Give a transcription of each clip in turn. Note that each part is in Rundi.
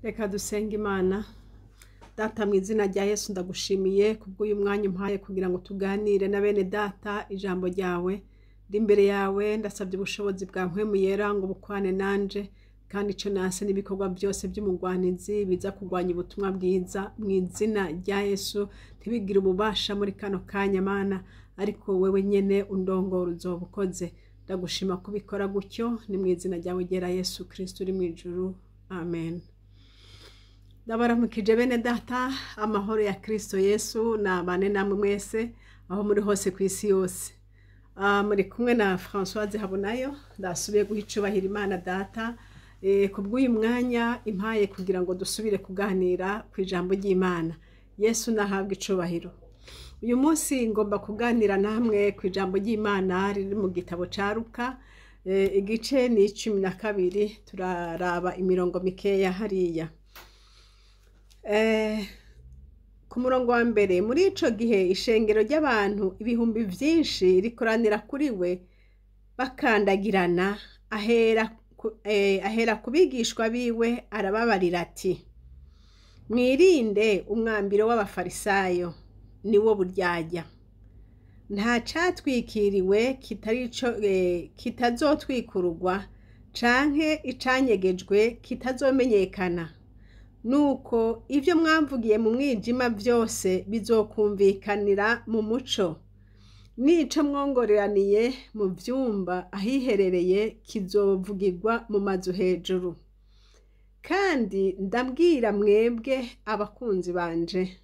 Reka dusenga Imana. Data mu izina rya Yesu ndagushimiye kubw'uyu mwanya umpaye kugira ngo tuganire na bene data ijambo ryawe. Ndi imbere yawe ndasabye ubushobozi bwa mpwemu yera ngo bukwane nanje, kandi ico nase n'ibikorwa byose by'umugwanizi biza kugwanya ubutumwa bwiza mu izina rya Yesu. Ntibigire ububasha muri kano kanya Mana, ariko wewe nyene undongora uzobukoze. Ndagushima kubikora gutyo, ni mu izina ryawe ryera Yesu Kristo uri mu ijuru. Amen. Ndabaramukije bene data, amahoro ya Kristo Yesu nabane namwe mwese aho muri hose ku isi yose. Muri kumwe na Françoise HABONAYO, ndasubiye guhicubahira Imana data kubw'uyu mwanya impaye kugira ngo dusubire kuganira ku ijambo ry'Imana. Yesu nahabwa icubahiro. Uyu munsi ngomba kuganira namwe ku ijambo ry'Imana riri mu gitabo ca Luka, igice ni 12, turaraba imirongo mikeya hariya. Ku murongo wa mbere, muri ico gihe ishengero ry'abantu ibihumbi vyinshi rikoranira kuri we bakandagirana, ahera kubigishwa biwe arababarira ati, mwirinde umwambiro w'abafarisayo niwo buryarya. Nta catwikiriwe kitazotwikururwa, canke icanyegejwe kitazomenyekana. Nuko ivyo mwamvugiye mu mwijima byose bizokumvikanira mu muco, nico mwongoreraniye mu vyumba ahiherereye kizovugirwa mu mazu hejuru. Kandi ndabwira mwebwe abakunzi banje,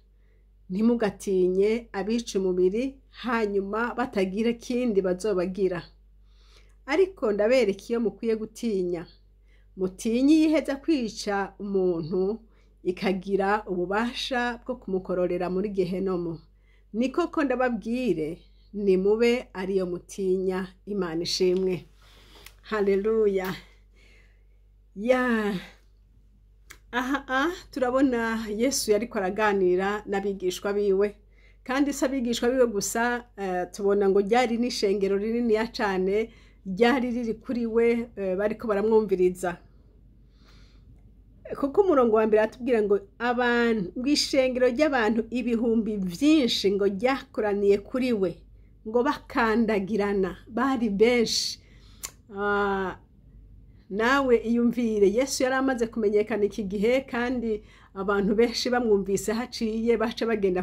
ntimugatinye abica umubiri hanyuma batagira kindi bazobagira. Ariko ndabereka iyo mukwiye gutinya. Mutinyi yiheza kwica umuntu ikagira ububasha bwo kumukororera muri Gehenomu. Ni koko ndababwire, ni mube ariyo mutinya. Imana ishimwe. Haleluya. Turabona Yesu yariko araganira n'abigishwa biwe, kandi si abigishwa biwe gusa, tubona ngo ryari n'ishengero rininiya cane ryari riri kuri we, bariko baramwumviriza. Kuko umurongo wa mbere atubwira ngo ishengero ry'abantu ibihumbi vyinshi ngo ryakoraniye kuri we, ngo bakandagirana, bari benshi. Nawe iyumvire, Yesu yari amaze kumenyekana iki gihe, kandi abantu benshi bamwumvise haciye baca bagenda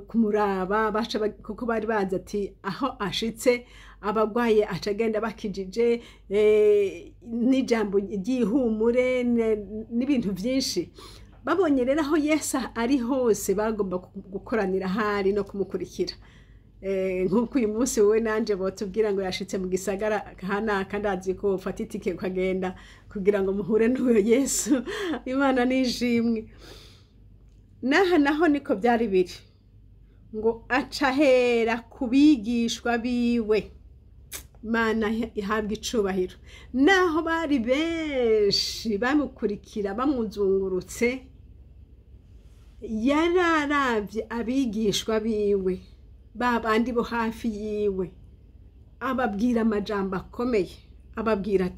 kumuraba, kuko bari bazi ati aho ashitse abagwaye acagenda bakijije, n'ijambo ry'ihumure n'ibintu vyinshi. Babonye rero aho Yesu ari hose bagomba gukoranira hari no kumukurikira. Nk'uko uyu munsi wowe nanje botubwira ngo yashitse mu gisagara kanaka, ndazi ko ufata itike ukagenda kugira ngo muhure n'uwo Yesu. Imana nishimwe. Naho niko byari biri, ngo acahera kubigishwa biwe. Imana ihabwa icubahiro. Naho bari benshi bamukurikira bamuzungurutse, yararavye abigishwa biwe, babandi bo hafi yiwe, ababwira amajambo akomeye. Ababwira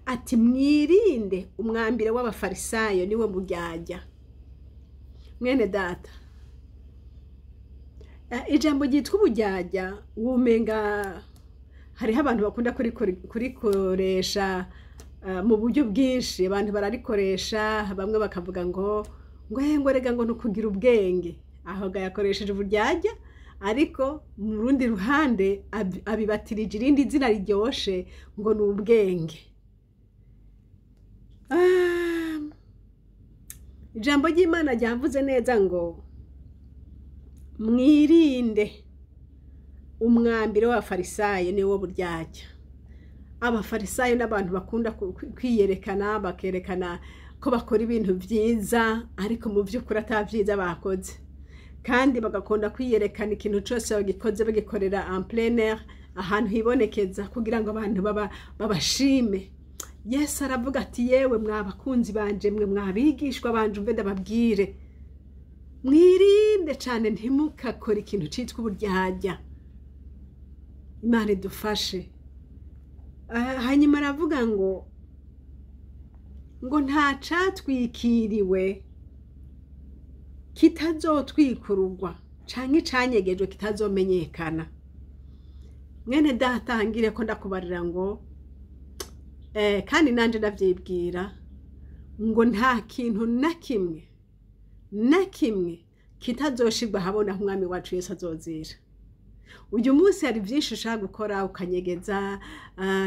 ati mwirinde umwambiro w'abafarisayo niwo buryarya. Mwene data, ijambo ryitwa uburyarya wumenga hariho abantu bakunda kurikoresha mu buryo bwinshi. Abantu bararikoresha, bamwe bakavuga ngo rega ngo nukugira ubwenge. Aho gayakoresheje uburyarya, ariko mu rundi ruhande abibatirije irindi zina riryoshe ngo ni ubwenge. Ijambo ry'Imana ryavuze neza ngo mwirinde umwambiro w'abafarisayo niwo buryarya. Abafarisayo n'abantu bakunda kwiyerekana, bakerekana ko bakora ibintu vyiza, ariko mu vy'ukuri atavyiza bakoze. Kandi bagakunda kwiyerekana ikintu cyose bagikoze bagikorera en plein air, ahantu hibonekeza, kugira ngo abantu babashime. Yesu aravuga ati, yewe mwabakunzi banje, mwe mwabigishwa banje, umve ndababwire, mwirinde cane ntimukakora ikintu citwa uburyarya. Imana idufashe. Hanyuma aravuga ngo ngo nta catwikiriwe kitazotwikururwa canke canyegejwe kitazomenyekana. Mwene data ngire ko ndakubarira ngo kandi nanje ndavyibwira ngo nta kintu na kimwe kitazoshirwa habona umwami wacu Yesu azozira. Uyu munsi hari byinshi ushaka gukora ukanyegeza,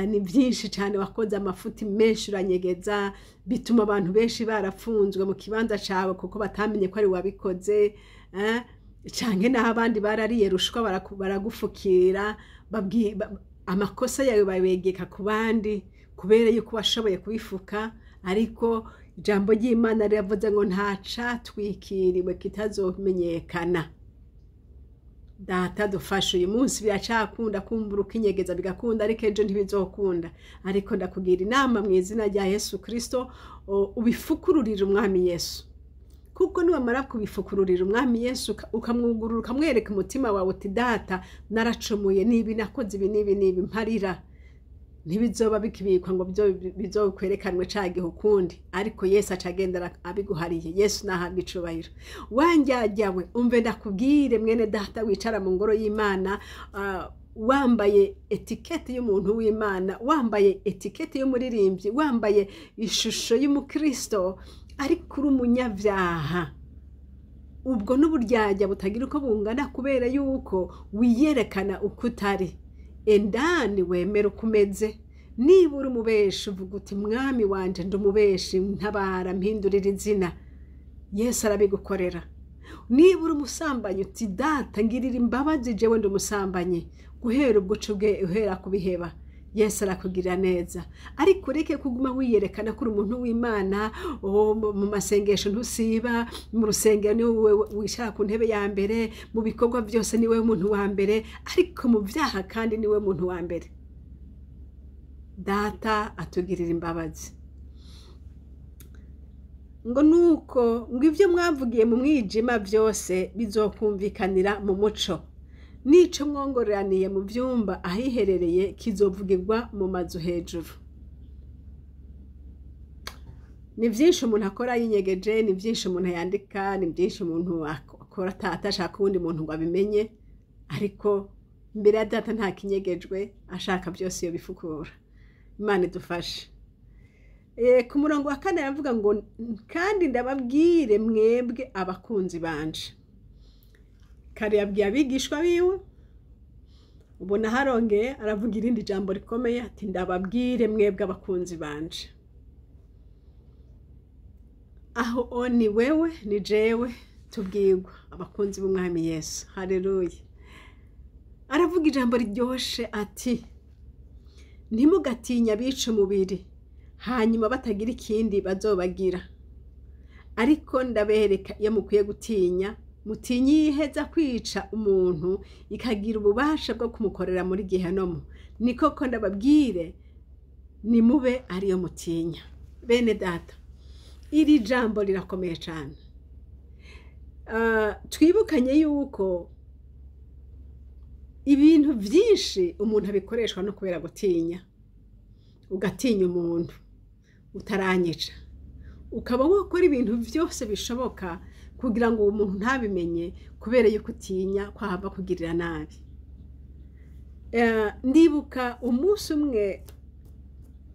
ni byinshi cyane wakoze amafuti menshi uranyegeza, bituma abantu benshi barapfunzwe mu kibanza cyawe kuko batamenye ko ari wabikoze, canke naho abandi barariye rushwa baragufukira, amakosa yawe babegeka ku bandi kubera yuko washoboye kubifuka. Ariko ijambo ry'Imana riravuze ngo nta catwikiriwe kitazomenyekana. Data dufashe uyu munsi biracakunda kumbura ukinyegeza bigakunda, ariko ejo ntibizokunda. Ariko ndakugira inama mu izina rya Yesu Kristo, ubifukururira umwami Yesu, kuko niwamara kubifukururira umwami Yesu ukamwugurura ukamwereka umutima wawe uti data naracumuye, nibi nakoze ibi nibi mparira, ntibizoba bikibikwa ngo bizokwerekanwe cagihe ukundi, ariko Yesu acagendera abiguhariye. Yesu nahabwa icubahiro. Wanjyawe umve ndakubwire mwene data wicara mu ngoro y'Imana, wambaye etikete y'umuntu w'Imana, wambaye etikete y'umuririmbyi, wambaye ishusho y'umukristo, ariko uri umunyavyaha. Ubwo n'uburyarya butagira uko bungana kubera yuko wiyerekana uko utari. Endani wemera ukumeze. Niba uri umubeshi uvuga uti mwami wanje ndi umubeshi, ntabara mpindurira izina, Yesu arabigukorera. Niba uri umusambanyi uti data ngirira imbabazi jewe ndi umusambanyi, guhera ubwo ucubwe uhera kubiheba, Yesu arakugirira neza. Ariko ureke kuguma wiyerekana kuri umuntu w'Imana, mu masengesho ntusiba, mu rusengero ni wowe wicara ku ntebe ya mbere, mu bikorwa byose ni wowe umuntu wa mbere, ariko mu byaha kandi ni wowe umuntu wa mbere. Data atugirira imbabazi. Ngo nuko ngo ivyo mwavugiye mu mwijima byose bizokumvikanira mu muco, nico mwongoreraniye mu vyumba ahiherereye kizovugirwa mu mazu hejuru. Ni vyinshi umuntu akora yinyegeje, ni vyinshi umuntu yandika, ni vyinshi umuntu akora atashaka uwundi muntu ngo abimenye, ariko mbere ya data nta kinyegejwe, ashaka byose yo bifukura. Imana idufashe. Ku murongo wa 4 aravuga ngo kandi ndababwire mwebwe abakunzi banje. Kare yabwiye abigishwa biwe, ubona harongeye aravuga irindi jambo rikomeye ati ndababwire mwebwe abakunzi banje. Aho ni wewe ni jewe tubwirwa abakunzi b'umwami Yesu. Haleluya. Aravuga ijambo ryoshe ati ntimugatinya bica umubiri hanyuma batagira ikindi bazobagira, ariko ndabereka iyo mukwiye gutinya, mutinyi yiheza kwica umuntu ikagira ububasha bwo kumukorera muri gehenomu. Ni koko ndababwire ni mube ariyo mutinya. Bene data, iri jambo rirakomeye cyane. Twibukanye yuko ibintu byinshi umuntu abikoreshwa no kubera gutinya. Ugatinya umuntu utaranyica, ukaba wakora ibintu byose bishoboka kugira ngo uwo muntu ntabimenye kubera yuko utinya kwahava kugirira nabi. Ndibuka umunsi umwe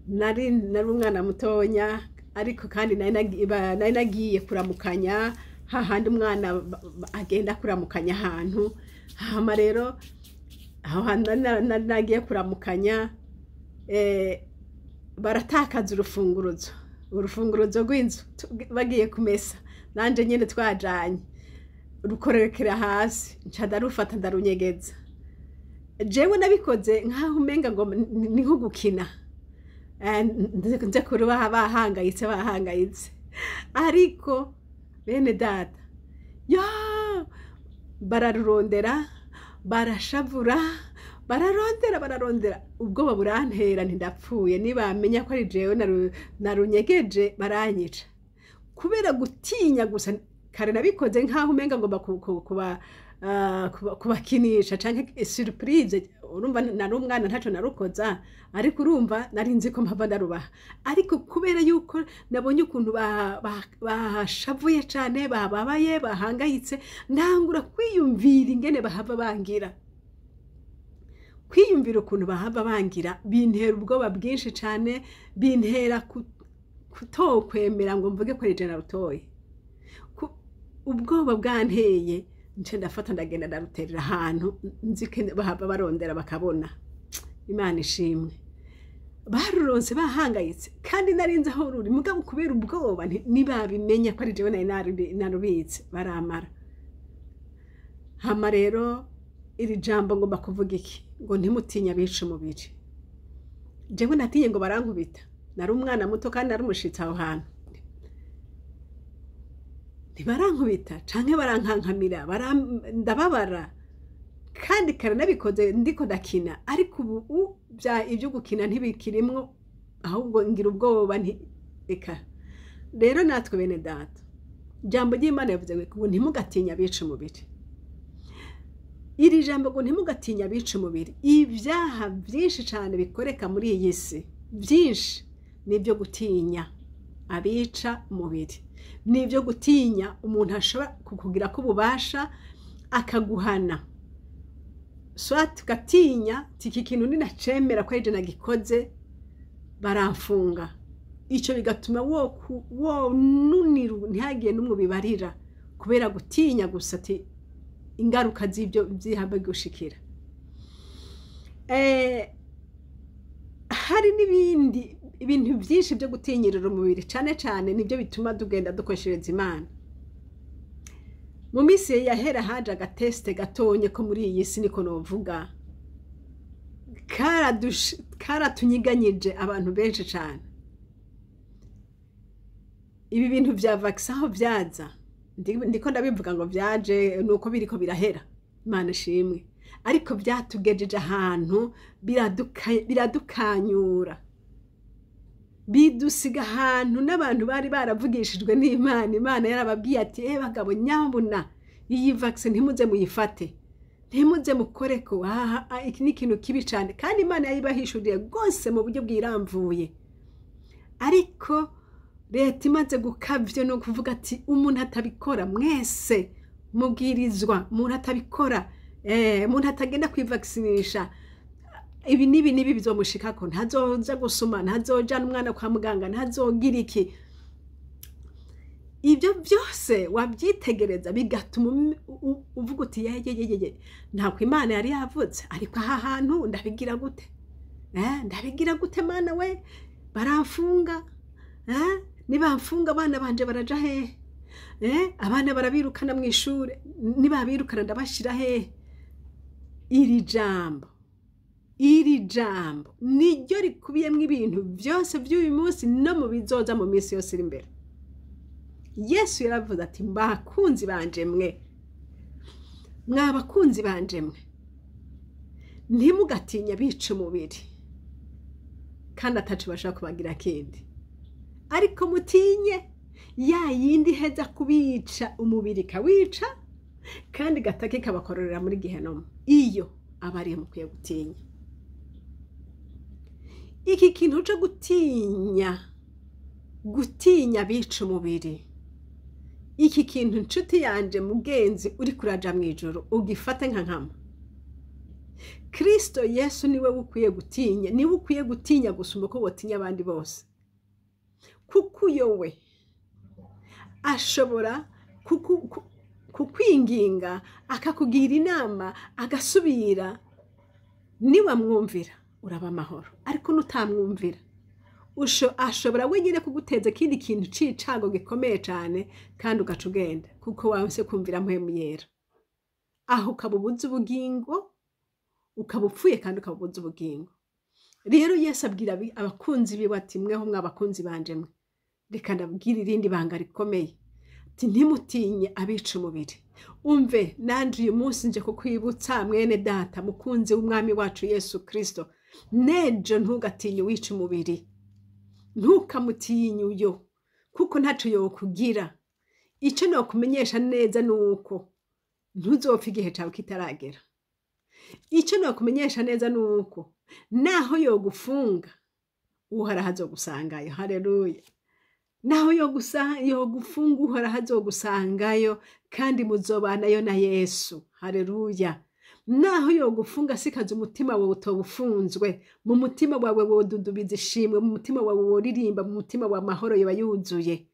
nari umwana mutonya, ariko kandi nari nagiye kuramukanya hahandi umwana agenda kuramukanya ahantu. Hama rero aho hantu nagiye kuramukanya, baratakaza urufunguruzo rw'inzu bagiye kumesa, nanje nyene twajanye rukorerekera hasi, nca ndarufata ndarunyegeza. Jewe nabikoze nkaho umenga ngo ni nko gukina, nze kuruba bahangayitse, ariko bene data bararurondera, barashavura, bararondera, ubwoba burantera ntindapfuye. Nibamenya ko ari jewe narunyegeje baranyica kubera gutinya gusa. Kare nabikoze nkaho umenga ngomba kubakinisha canke surprise urumva nari umwana ntaco narukoza ariko urumva nari nzi ko mpava ndarubaha ariko kubera yuko nabonye ukuntu bashavuye cane bababaye bahangayitse ntangura kwiyumvira ingene bahava bangira kwiyumvira ukuntu bahava bangira bintera ubwoba bwinshi cane bintera kutokwemera ngo mvuge ko ari je narutoye ubwoba bwanteye nce ndafata ndagenda ndaruterera ahantu nzike bahava barondera bakabona Imana ishimwe baruronse bahangayitse kandi narinze aho ruri mugabo kubera ubwoba nibabimenya ko ari jewe narubitse baramara hama rero iri jambo ngomba kuvuga iki ngo ntimutinya bica umubiri jewe natinye ngo barankubita nari umwana muto kandi nari umushitsi aho hantu ntibarankubita canke barankankamira ndababara kandi kare nabikoze ndiko ndakina ariko ubu ibyo gukina ntibikirimwo ahubwo ngira ubwoba eka rero natwe bene data jambo ry'Imana yavuze ngo ntimugatinya bica umubiri iri jambo ngo ntimugatinya bica umubiri ibyaha byinshi cyane bikoreka muri iyi si byinshi nibyo gutinya abica umubiri nibyo gutinya umuntu ashobora kukugira ko ububasha akaguhana swat gatinya tiki kintu ninacemera ko eje nagikoze baramfunga ico bigatuma wo nuniru ntihagiye numwe bibarira kubera gutinya gusa ati ingaruka z'ibyo byihamba gushikira hari n'ibindi ibintu byinshi byo gutinyirira umubiri cyane nibyo bituma tugenda dukoshereza Imana mu minsi yahera haje agateste gatonye ko muri iyi si niko novuga karatunyiganyije abantu benshi cyane ibi bintu vya vaccine aho vyaza ndiko ndabivuga ngo vyaje nuko biriko birahera Imana ishimwe ariko byatugejeje ahantu biradukanyura bidusiga ahantu n'abantu bari baravugishijwe n'Imana yarababwiye ati bagabo nyambuna iyi vaccine ntimuze muyifate ntimuze mukoreko iki ni ikintu kibi cyane kandi Imana yayibahishuriye rwose mu buryo bwiramvuye ariko leta imaze gukavyo no kuvuga ati umuntu atabikora mwese mubwirizwa umuntu atabikora umuntu atagenda kwivaccinisha ibi nibi bizomushikako ntazoja gusuma ntazojana umwana kwa muganga ntazogira iki ibyo byose wabyitegereza bigatuma uvuga uti yeye ntabwo Imana yari yavuze ariko aha hantu ndabigira gute Mana we baramfunga nibamfunga abana banje baraja hehe abana barabirukana mu ishure nibabirukana ndabashira hehe iri jambo niryo rikubiyemo ibintu byose by'uyu munsi no mu bizoza mu minsi yose iri imbere Yesu yaravuze ati bakunzi banje mwe mwabakunzi banje mwe ntimugatinya bica umubiri kandi atacu bashaka kubagira kindi ariko mutinye ya yindi heza kubica umubiri kawica kandi gatake kabakororera muri gihenomu iyo abari mukwiye gutinya iki kintu cyo gutinya bica umubiri iki kintu nshuti yanje mugenzi uri kuraja mu ijuru ugifate nka nkama Kristo Yesu niwe ukwiye gutinya niwe ukwiye gutinya gusumba ko wotinya abandi bose kuko yowe ashobora kukwinginga akakugira inama agasubira niba mwumvira uraba amahoro ariko nutamwumvira ashobora wenyine kuguteza kindi kintu cicago gikomeye cyane kandi ugaca ugenda kuko wanse kumvira mpemu yera aho ukabubuza ubugingo ukabupfuye kandi ukabubuza ubugingo rero Yesu abwira abakunzi biwe ati mweho mwabakunzi banje mwe reka ndabwira irindi banga rikomeye ati ntimutinye abica umubiri umve nanje uyu munsi nje kukwibutsa mwene data mukunzi w'umwami wacu Yesu Kristo nejo ntugatinye wica umubiri ntukamutinye uyo kuko ntaco yokugira ico no kumenyesha neza nuko ntuzopfa igihe cyawe kitaragera. Icyo nakumenyesha neza ni uko naho yogufunga uhoraho azogusangayo. Haleluya. Naho yogufunga uhoraho azogusangayo kandi muzobanayo na Yesu. Haleluya. Naho yogufunga sikaze umutima wawe utobufunzwe, mu mutima wawe wodudubiza ishimwe, mu mutima wawe woririmba, mu mutima wawe amahoro yoba yuzuye.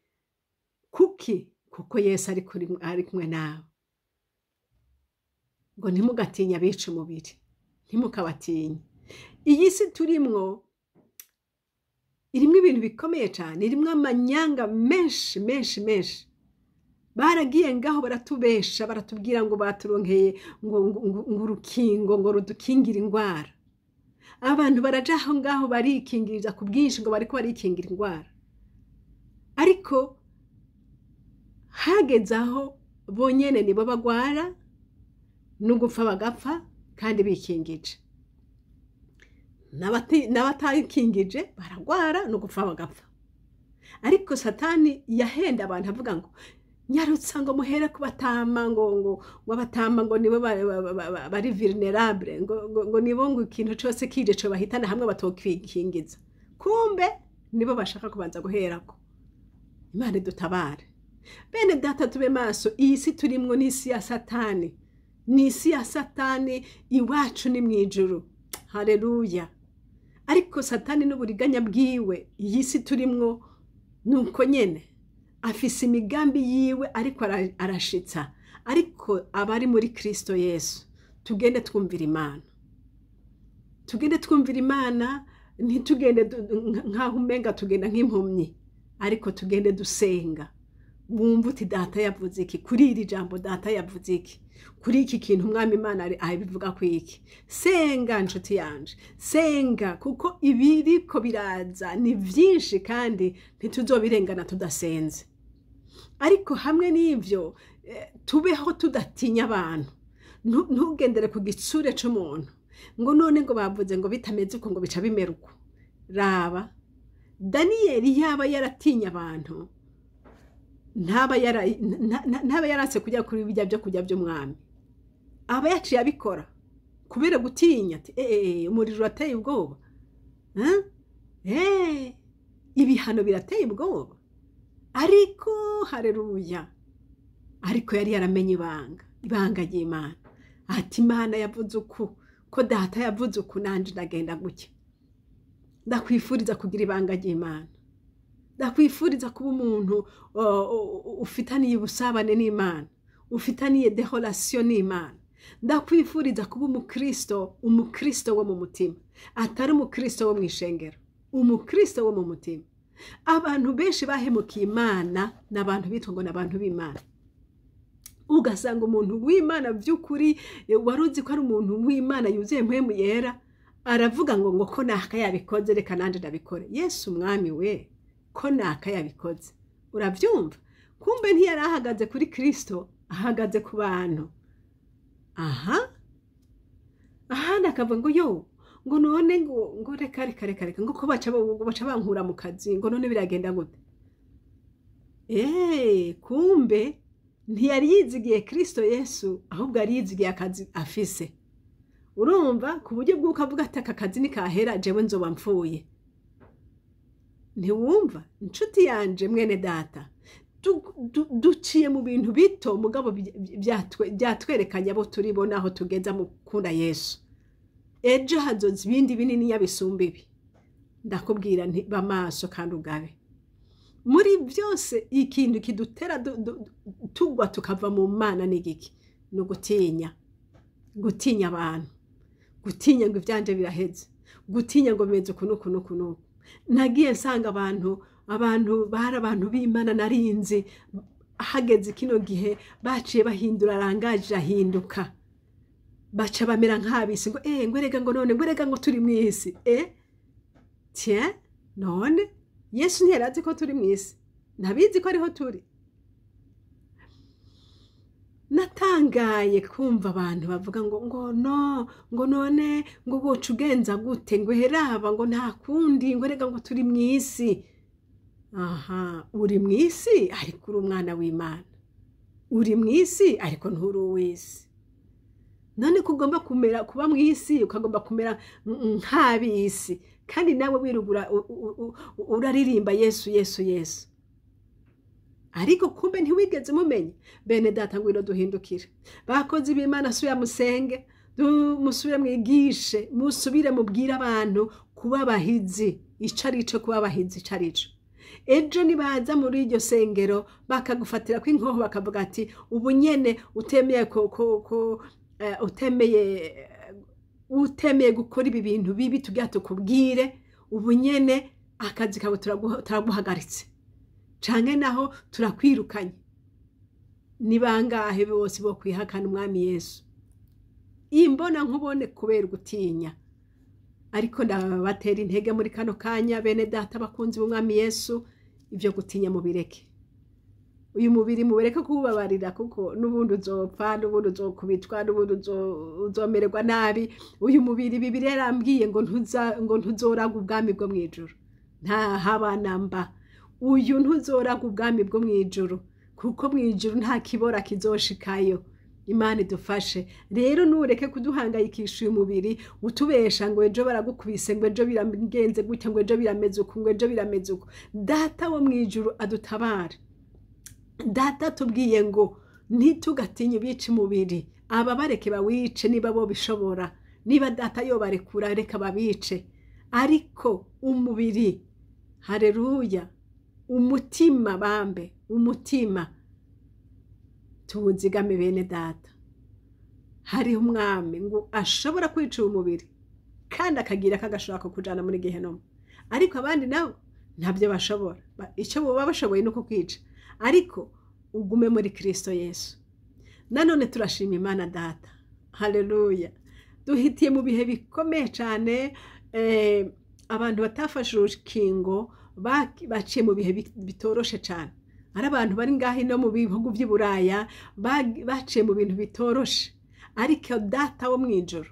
Kuko Yesu ari kumwe nawe. Ngo ntimugatinya abica umubiri, ntimukabatinye. Iyi si turimwo irimwo ibintu bikomeye cyane, irimwo amanyanga menshi. Baragiye ngaho baratubesha, baratubwira ngo baturonkeye ngo urukingo ngo rudukingira indwara. Abantu baraja aho ngaho barikingiriza ku bwinshi ngo bariko barikingira indwara, ariko hageze aho bonyene nibo bagwara n'ugupfa bagapfa kandi bikingije. N'abatakingije baragwara n'ugupfa bagapfa. Ariko Satani yahenda abantu avuga ngo nyarutsa ngo muhere kubatama ngo abatama ngo nibo bari vulnerable ngo nibo ngo ikintu cyose kije cyo bahitana hamwe batokwikingiza. Kumbe nibo bashaka kubanza guherako. Imana dutabare. Bene data tube maso, iyi si turimwo n'isi ya Satani. N'isi ya Satani iwacu ni mwijuru. Haleluya. Ariko Satani n'uburiganya bwiwe iyi si turimwo nuko nyene afise imigambi yiwe ariko arashitsa. Ariko abari muri Kristo Yesu tugende twumvira Imana. Tugende twumvira Imana, ntitugende nkaho umenga tugenda nk'impumyi, ariko tugende dusenga. Wumva uti data yavuze iki kuri iri jambo, data yavuze iki kuri iki kintu umwami Imana abivuga ku iki. Senga nshuti yanje, senga, kuko ibiriko biraza ni byinshi kandi ntituzobirengana tudasenze. Ariko hamwe n'ivyo tubeho tudatinya abantu. Ntugendere ku gitsure c'umuntu ngo none ngo bavuze ngo bitameze uko ngo bica bimera uko. Raba Daniyeli yaba yaratinya abantu, ntaba yaratse kujya kuri bijya byo kujya by'umwami. Aba yaciye abikora kubera gutinya ati umuriro urateye ubwoba. Ibihano birateye ubwoba. Ariko haleluya, ariko yari yaramenye ibanga ry'Imana. Ati Imana yavuze uku, ko data yavuze uku, nanje ndagenda gutya. Ndakwifuriza kugira ibanga ry'Imana. Ndakwifuriza kuba umuntu ufitaniye ubusabane n'Imana, ufitaniye de relation n'Imana. Ndakwifuriza kuba umukristo wo mu mutima, atari umukristo wo mu ishengero, umukristo wo mu mutima. Abantu benshi bahemukiye Imana n'abantu bitwa ngo n'abantu b'Imana. Ugasanga umuntu w'Imana by'ukuri waruzi ko ari umuntu w'Imana yuzuye mpemu yera, aravuga ngo ko naka yabikoze reka nanje ndabikore. Yesu umwami we, ko naka yabikoze. Uravyumva? Kumbe ntiyari ahagaze kuri Kristo, ahagaze ku bantu. Aha nakavuga ngo ngo none ngo reka ngo ko baca bankura mu kazi ngo none biragenda gute. Kumbe ntiyari yizigiye Kristo Yesu, ahubwo ari yizigiye akazi afise. Urumva ku buryo bw'uko avuga ati aka kazi nikahera jewe nzoba mpfuye. Ntiwumva inshuti yanje mwene data, duciye mu bintu bito mugabo byatwerekanye abo turibona aho tugeza mu kunda Yesu. Ejo hazoza ibindi binini yabisumba ibi. Ndakubwira nti bamaso kandi ugabe. Muri byose ikintu kidutera tugwa tukava mu Mana n'igiki no gutinya abantu, gutinya ngo ivyanje biraheze, gutinya ngo bimeze kuno. Nagiye nsanga abantu bari abantu b'Imana narinzi hageze kino gihe baciye bahindura rangaje ahinduka. Baca bamera nk'abisi ngo ngwerega ngo none ngwerega ngo turi mwisi. Tiens, none Yesu ntiyarazi ko turi mwisi, nabizi ko ariho turi. Natangaye kumva abantu bavuga ngo none ngo wocu ugenza gute ngo heraba ngo nta kundi ngo rega ngo turi mwisi. Aha, uri mwisi ariko uri umwana w'Imana. uri mu isi ariko nturi uw'isi. None kugomba kumera kuba mu isi ukagomba kumera nk'ab'isi kandi nawe wirugura uraririmba Yesu Yesu Yesu. Ariko kumbe ntiwigeze mumenye. Bene data ngwino duhindukire. Bakozi b'Imana suya musenge, musubire mwigishe, musubire mubwira abantu kuba abahizi. Icarico kuba abahizi icarico. Ejo nibaza muri iryo sengero bakagufatira ko inkoho bakavuga ati ubu nyene utemeye utemeye gukora ibi bintu bibi tugira tukubwire ubu nyene akazi kawe turaguhagaritse canke naho turakwirukanye. Ni bangahe bose bo kwihakana umwami Yesu? Imbona nkubone kubera gutinya. Ariko ndabatera intege muri kano kanya bene data bakunzi b'umwami Yesu, ibyo gutinya mubireke. Uyu mubiri mubereke kubabarira kuko nubundi uzopfa, nubundi uzokubitwa, nubundi uzomererwa nabi. Uyu mubiri Bibiliya yarambwiye ngo ntuzoraga ubwami bwo mwijuru. Nta habanamba. Uyu ntuzoraga ubwami bwo mwijuru kuko mwijuru nta kibora kizoshikayo. Imana idufashe. Rero nureke kuduhangayikisha uyu mubiri utubesha ngo ejo baragukubise, ngo ejo biragenze gutya, ngo ejo birameze uko, ngo ejo birameze uko. Data wo mwijuru adutabare. Data tubwiye ngo ntitugatinye bice umubiri, aba bareke bawice niba bo bishobora. Niba data yo barekura reka babice. Ariko umubiri, haleluya, umutima bambe, umutima tuwuzigame bene data. Hari umwami ngo ashobora kwica umubiri kandi akagira kagashaka kujana muri Gehenomu. Ariko abandi nabo ntabyo bashobora. Icyo baba bashoboye nuko kwica. Ariko ugume muri Kristo Yesu. Nanone turashima Imana data. Haleluya. Duhitiye mu bihe bikomeye cyane, abantu batafashe urukingo baciye mu bihe bitoroshe cyane. Ari abantu bari ngahi no mu bihugu by'Iburaya baciye mu bintu bitoroshe. Ariko data wo mwijuru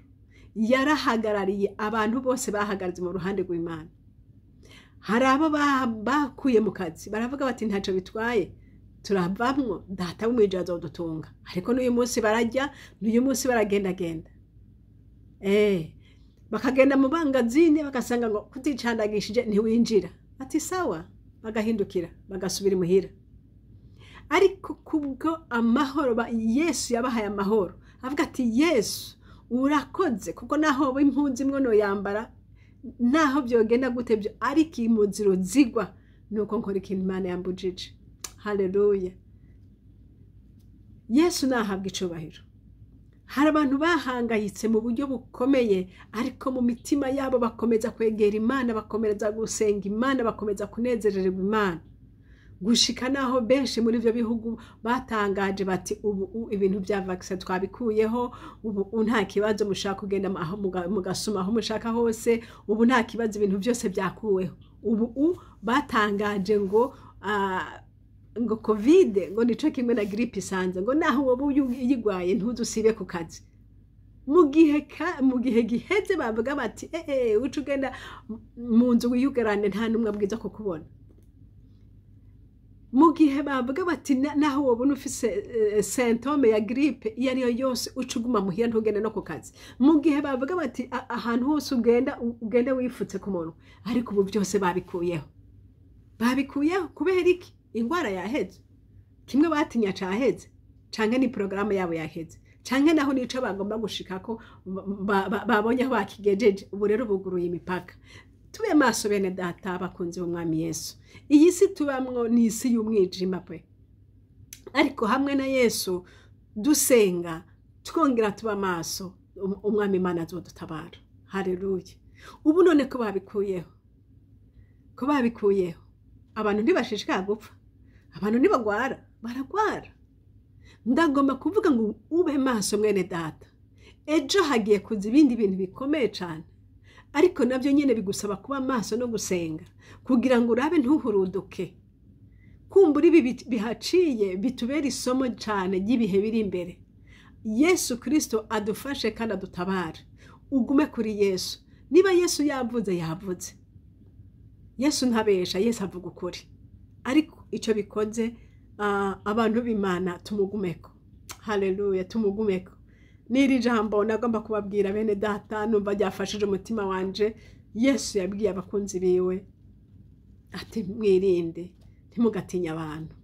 yarahagarariye abantu bose bahagaze mu ruhande rw'Imana. Hari abo bakuye mu kazi baravuga bati ntacyo bitwaye turavamwo, data wo mwijuru azodutunga. Ariko n'uyu munsi barajya, n'uyu munsi baragendagenda. Bakagenda mu bangazini bagasanga ngo kuticandagishije ntiwinjira. Ati sawa, bagahindukira bagasubira imuhira. Ariko kubwo amahoro Yesu yabahaye amahoro. Avuga ati Yesu urakoze kuko naho impunzi imwe no yambara, naho byogenda gute byo, ariko imuziro zigwa nuko nkora ikintu Imana yambujije. Haleluya. Yesu nahabwa icubahiro. Hari abantu bahangayitse mu buryo bukomeye, ariko mu mitima yabo bakomeza kwegera Imana, bakomeza gusenga Imana, bakomeza kunezererwa Imana. Gushika naho benshi muri byo bihugu batangaje bati ubu ibintu bya vaccine twabikuyeho, ubu nta kibazo mushaka kugenda aho mugasuma aho mushaka hose, ubu nta kibazo ibintu byose byakuweho. Ubu batangaje ngo covid ngo nico kimwe na grippe isanze, ngo naho wowe uyigwaye ntuzusibe ku kazi. Mu gihe giheze bavuga bati uca ugenda mu nzu wiyugarane nta numwe abwiza ko kubona. Mu gihe bavuga bati naho wabona ufise symptome ya grippe iyo ariyo yose ucuguma muhira ntugende no ku kazi. Mu gihe bavuga bati ahantu hose ugende wifutse ku muntu. Ariko ubu byose babikuyeho. Babikuyeho kubera iki? Ingwara yaheze. Kimwe batinya caheze, canke ni programme yabo yaheze, canke naho nico bagomba gushikako babonye aho bakigejeje. Ubu rero buguruye imipaka. Tube maso bene data bakunzi b'umwami Yesu. Iyi si tubamwo ni isi y'umwijima pe. Ariko hamwe na Yesu dusenga, twongera tuba maso, umwami Imana azodutabara. Haleluya. Ubu none ko babikuyeho. Ko babikuyeho. Abantu ntibashishika gupfa. Abantu ntibagwara, baragwara. Ndagomba kuvuga ngo ube maso mwene data. Ejo hagiye kuza ibindi bintu bikomeye cyane. Ariko nabyo nyene bigusaba kuba maso no gusenga kugira ngo urabe ntuhuruduke. Kumbura ibi bihaciye bitubera isomo cyane ry'ibihe biri imbere. Yesu Kristo adufashe kandi adutabare. Ugume kuri Yesu. Niba Yesu yavuze Yesu ntabesha, Yesu avuga ukuri. Ariko icyo bikoze abantu b'Imana tumugumeko. Haleluya, tumugumeko. Niri jambo nagomba kubabwira bene data numva ryafashije umutima wanje. Yesu yabwiye abakunzi biwe ati mwirinde ntimugatinya abantu.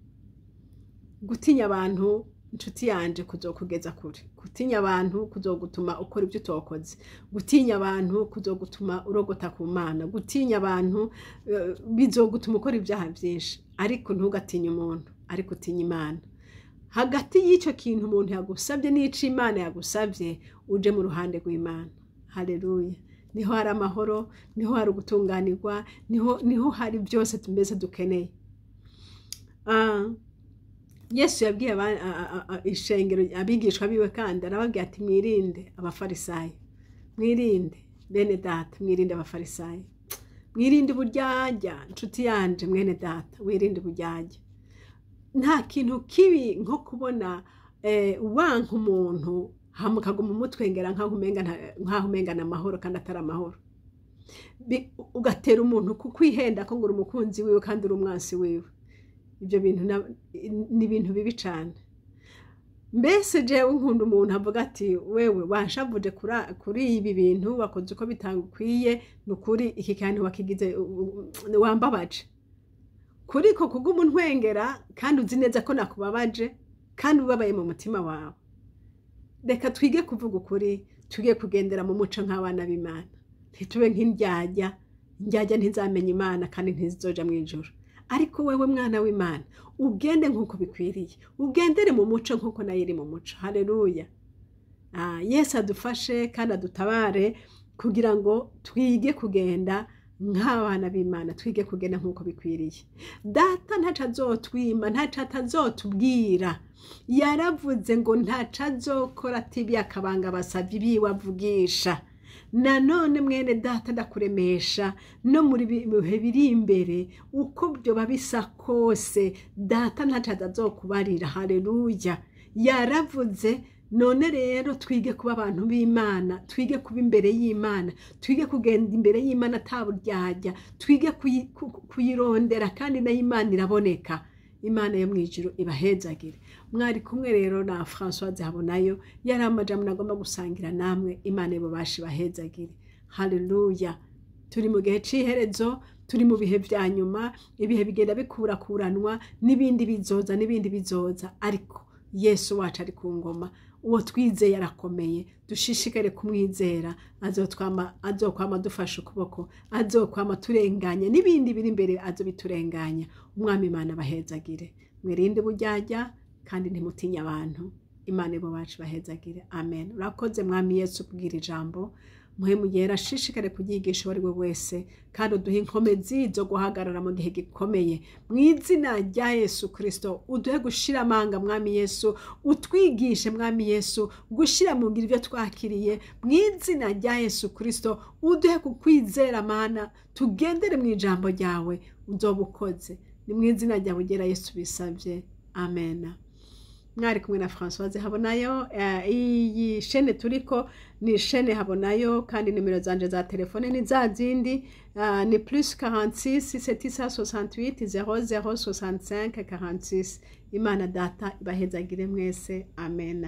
Gutinya abantu inshuti yanje kuzokugeza kure. Gutinya abantu kuzogutuma ukora ibyo utokoze. Gutinya abantu kuzogutuma urogota ku Mana. Gutinya abantu bizogutuma ukora ibyaha byinshi. Ariko ntugatinye umuntu, ariko utinya Imana. Hagati y'icyo kintu umuntu yagusabye n'ico Imana yagusabye uje mu ruhande rw'Imana. Haleluya. Niho hari amahoro, niho hari gutunganirwa, niho hari byose tumeze dukeneye. Yesu yabwiye ishengero abigishwa biwe kandi arababwiye ati mwirinde abafarisayo. Mwirinde bene data, mwirinde abafarisayo. Mwirinde uburyarya, inshuti yanje mwene data, wirinde uburyarya. Nta kintu kibi nko kubona wanka umuntu hamukaguma umutwengera nkaho umenga amahoro kandi atari amahoro. Ugatera umuntu kukwihenda ko ngura umukunzi wiwe kandi uri umwansi wiwe. Ibyo bintu ni ibintu bibi cyane. Mbese jewe nkunda umuntu avuga ati wewe wanshavuje kuri ibi bintu wakoze uko bitangukwiye nukuri iki kantu wakigize wambabaje. Kuri ko kuguma untwengera kandi uzi neza ko nakubabaje kandi ubabaye mu mutima wawe. Reka twige kuvuga ukuri, twige kugendera mu muco nk'abana b'Imana. Ntitube nk'indyarya, indyarya ntizamenya Imana kandi ntizizoja mu ijuru. Ariko wewe mwana w'Imana ugende nk'uko bikwiriye, ugendere mu muco nk'uko nayo iri mu muco. Haleluya. Yesu adufashe kandi adutabare kugira ngo twige kugenda nk'abana b'Imana, twige kugenda nk'uko bikwiriye. Data ntaca azotwima, ntaca atazotubwira. Yaravuze ngo ntaca azokora atibi akabanga abasavyi biwe avugisha. Nanone mwene data ndakuremesha no muri bihe biri imbere uko byo babisa kose data ntaca azokubarira. Haleluya. Yaravuze. None rero twige kuba abantu b'Imana, twige kuba imbere y'Imana, twige kugenda imbere y'Imana ataburyarya, twige kuyirondera kandi na Imana iraboneka. Imana yo mwijuru ibahezagire. Mwari kumwe rero na Françoise HABONAYO, yari amajambo nagomba gusangira namwe. Imana ibubashe bahezagire. Haleluya. Turi mu gihe c'iherezo, turi mu bihe vya nyuma, ibihe bigenda bikurakuranwa n'ibindi bizoza, ariko Yesu wacu ari ku ngoma. Uwo twizeye yarakomeye, dushishikare kumwizera. Azokwama dufashe ukuboko, azokwama turenganya n'ibindi biri imbere azobiturenganya. Umwami Imana bahezagire. Mwirinde uburyarya kandi ntimutinya abantu. Imana ibubache bahezagire. Amen. Urakoze mwami Yesu kubwira ijambo. Muhemu yera ashishikare kuyigisha wari we wese kandi uduhe inkomezi zo guhagarara mu gihe gikomeye. Mu izina rya Yesu Kristo uduhe gushira amanga mwami Yesu, utwigishe mwami Yesu gushira mu ngiro ibyo twakiriye. Mu izina rya Yesu Kristo uduhe kukwizera Mana, tugendere mu ijambo ryawe uzobukoze. Ni mu izina rya bugera Yesu bisabye. Amen. Mwari kumwe na Françoise HABONAYO. Iyi chaine turiko ni chaine HABONAYO kandi nimero zanje za telefone ni za zindi ni +46 768 0065 46. Imana data ibahezagire mwese. Amen.